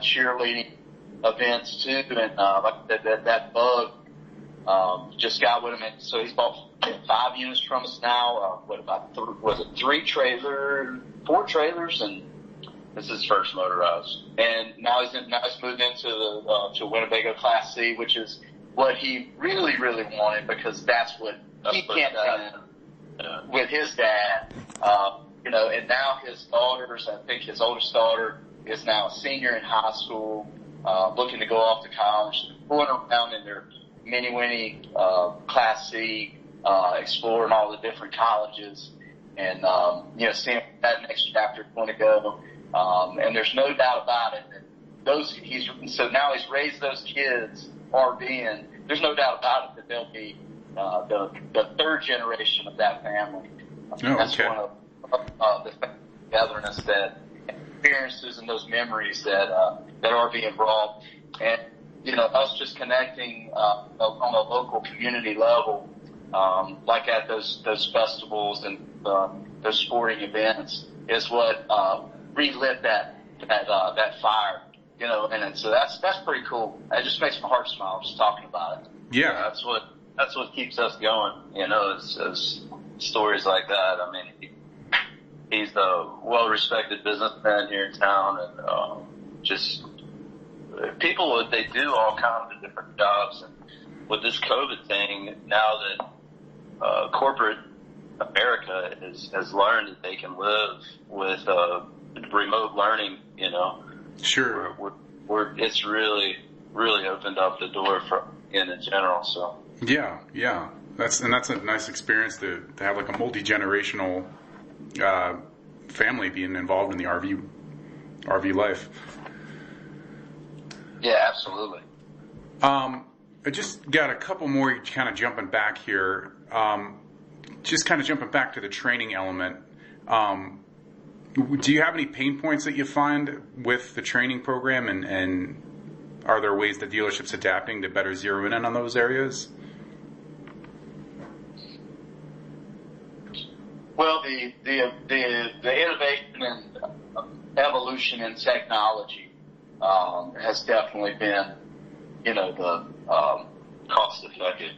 cheerleading events too, and like that bug just got with him, and so he's bought 5 units from us now. Four trailers, and this is his first motorized. And now he's moved into the to Winnebago Class C, which is what he really, really wanted, because that's what he can't do with his dad. And now his daughters, I think his oldest daughter is now a senior in high school, looking to go off to college, going around in their mini-winnie Class C, exploring all the different colleges, and seeing where that next chapter is going to go. And there's no doubt about it that so now he's raised those kids RVing. There's no doubt about it that they'll be the third generation of that family. That's one of the togetherness, that experiences and those memories that are being brought. And us just connecting on a local community level, like at those festivals and those sporting events, is what relit that fire. And so that's pretty cool. It just makes my heart smile just talking about it. Yeah, that's what keeps us going. Is stories like that. I mean, he's a well-respected businessman here in town, and just people, they do all kinds of different jobs. And with this COVID thing, now that corporate America has learned that they can live with remote learning, Sure. It's really, really opened up the door in general. So yeah, that's a nice experience to have like a multi-generational family being involved in the RV life. Yeah, absolutely. I just got a couple more kind of jumping back here. Just kind of jumping back to the training element. Do you have any pain points that you find with the training program, and are there ways that dealerships adapting to better zero in on those areas? Well, the innovation and evolution in technology has definitely been, the cost effective.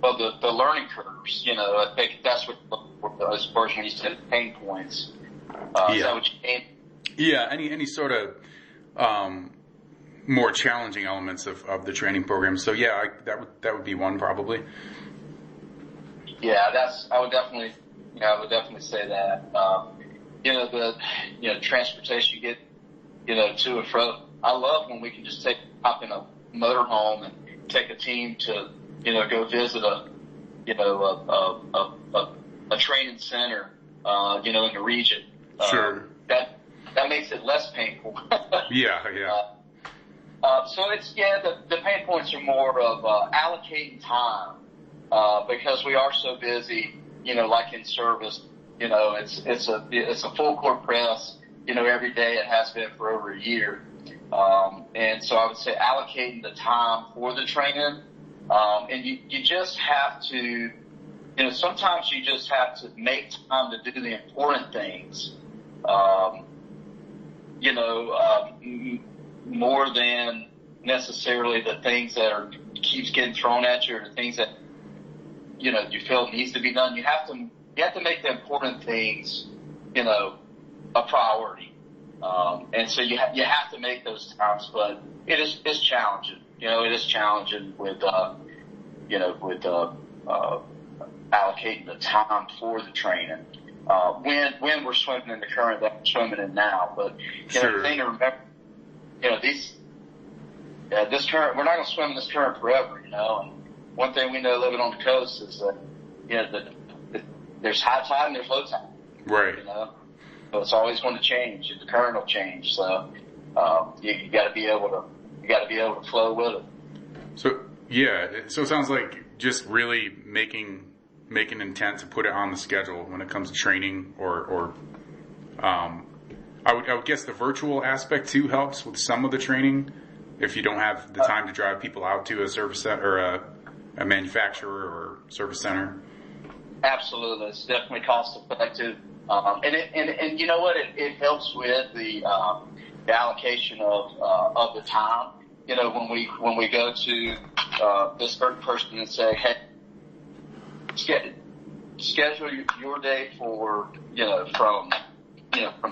Well, the learning curves. I think that's what as far as when you said pain points. Is that what you mean? Yeah, any sort of more challenging elements of the training program. So yeah, that would be one probably. Yeah, I would definitely say that. The transportation you get, to and fro. I love when we can just hop in a motorhome and take a team to, go visit a training center, in the region. Sure. That makes it less painful. Yeah. So the pain points are more of allocating time, because we are so busy, like in service, it's a full court press, every day. It has been for over a year. And so I would say allocating the time for the training, and you just have to, sometimes you just have to make time to do the important things, more than necessarily the things that keeps getting thrown at you, or the things that, you feel needs to be done. You have to make the important things, a priority. And so you have to make those times, but it's challenging. It is challenging with allocating the time for the training. When we're swimming in the current that we're swimming in now, but Sure. The thing to remember, this current, we're not going to swim in this current forever. And one thing we know living on the coast is that there's high tide and there's low tide. Right. So it's always going to change, and the current will change. So you got to be able to flow with it. So it sounds like just really making intent to put it on the schedule when it comes to training, or I would guess the virtual aspect too helps with some of the training if you don't have the time to drive people out to a service center or a manufacturer or service center. Absolutely, it's definitely cost effective, and you know what? It helps with the allocation of the time. You know, when we go to this certain person and say, hey, schedule your day for, from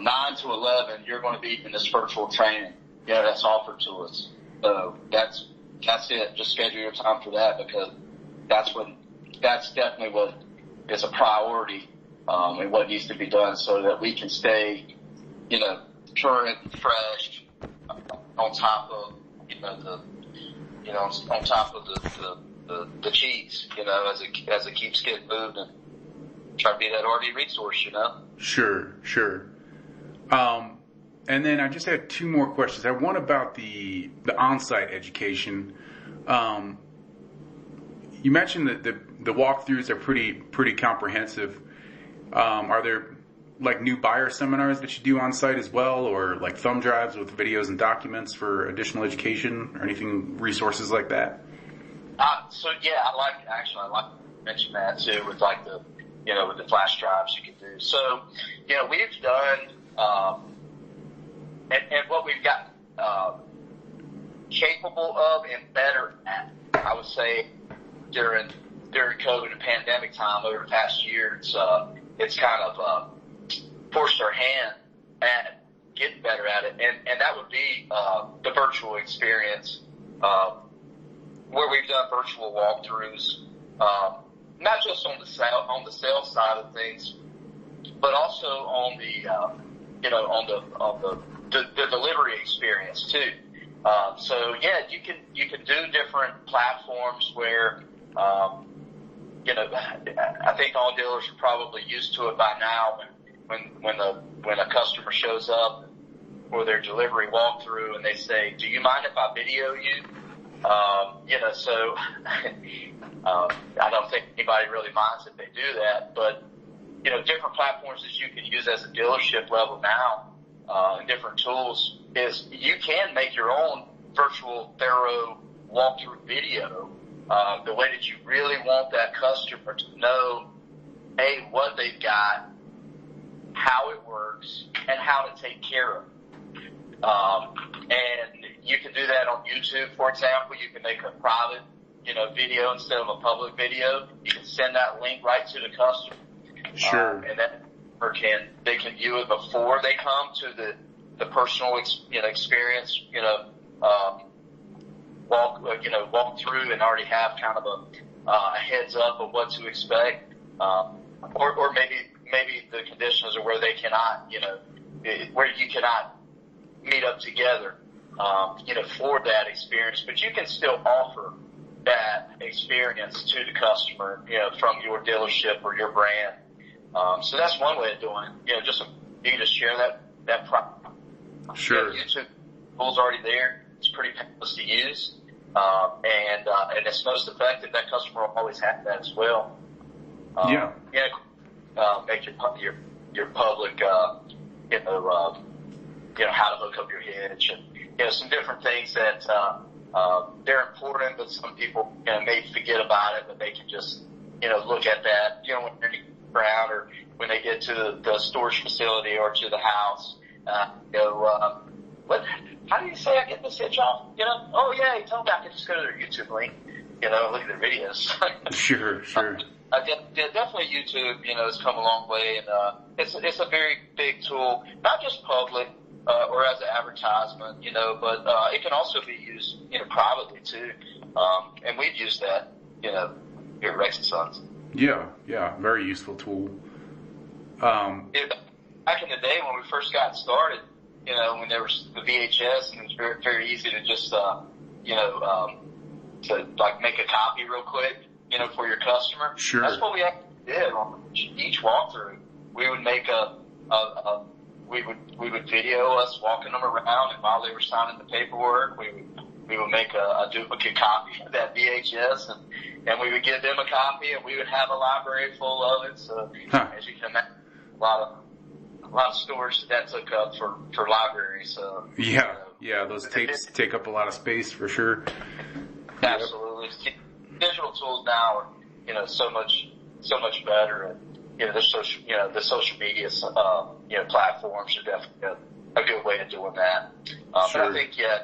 9 to 11, you're going to be in this virtual training, that's offered to us. So that's it. Just schedule your time for that, because that's definitely what is a priority, and what needs to be done so that we can stay, current, fresh, on top of, on top of the cheese, as it keeps getting moved, and try to be that RD resource, Sure. And then I just had two more questions. I had one about the on-site education. You mentioned that the walkthroughs are pretty comprehensive. Are there like new buyer seminars that you do on site as well, or like thumb drives with videos and documents for additional education, or resources like that? I like to mention that too, with like with the flash drives you can do. So, we've done, and what we've got, capable of and better at, I would say, during COVID and pandemic time over the past year, it's kind of, forced our hand at getting better at it. And that would be, the virtual experience, where we've done virtual walkthroughs, not just on the sales side of things, but also on the, on the delivery experience too. You can do different platforms where, I think all dealers are probably used to it by now when a customer shows up for their delivery walkthrough and they say, do you mind if I video you? I don't think anybody really minds if they do that, but, different platforms that you can use as a dealership level now, and different tools is you can make your own virtual thorough walkthrough video, the way that you really want that customer to know, A, what they've got, how it works, and how to take care of it. And you can do that on YouTube, for example. You can make a private, video instead of a public video. You can send that link right to the customer. Sure. And that they can view it before they come to the personal, experience, walk through and already have kind of a heads up of what to expect. Or maybe the conditions are where they cannot, where you cannot meet up together, for that experience, but you can still offer that experience to the customer, from your dealership or your brand. So that's one way of doing it. You can just share that product. Sure. YouTube tool's already there. It's pretty painless to use. And it's most effective. That customer will always have that as well. Make your public, how to hook up your hitch, and some different things that they're important, but some people may forget about it, but they can just look at that when they're around or when they get to the storage facility or to the house. How do you say I get this hitch off? Oh yeah, you told me I could just go to their YouTube link, look at their videos. Sure. Definitely YouTube, has come a long way, and it's a very big tool, not just public or as an advertisement, but it can also be used, privately too. And we've used that, here at Rex & Sons. Yeah, very useful tool. Back in the day when we first got started, when there was the VHS, and it was very, very easy to just, to like make a copy real quick, for your customer. Sure. That's what we actually did on each walkthrough. We would make we would video us walking them around, and while they were signing the paperwork, we would make a duplicate copy of that VHS, and we would give them a copy, and we would have a library full of it. So as you can imagine, a lot of storage that took up for libraries. So yeah, those tapes take up a lot of space for sure. Absolutely. Yep. Digital tools now are, so much better, and the social media, platforms are definitely a good way of doing that. But Sure. I think, yeah,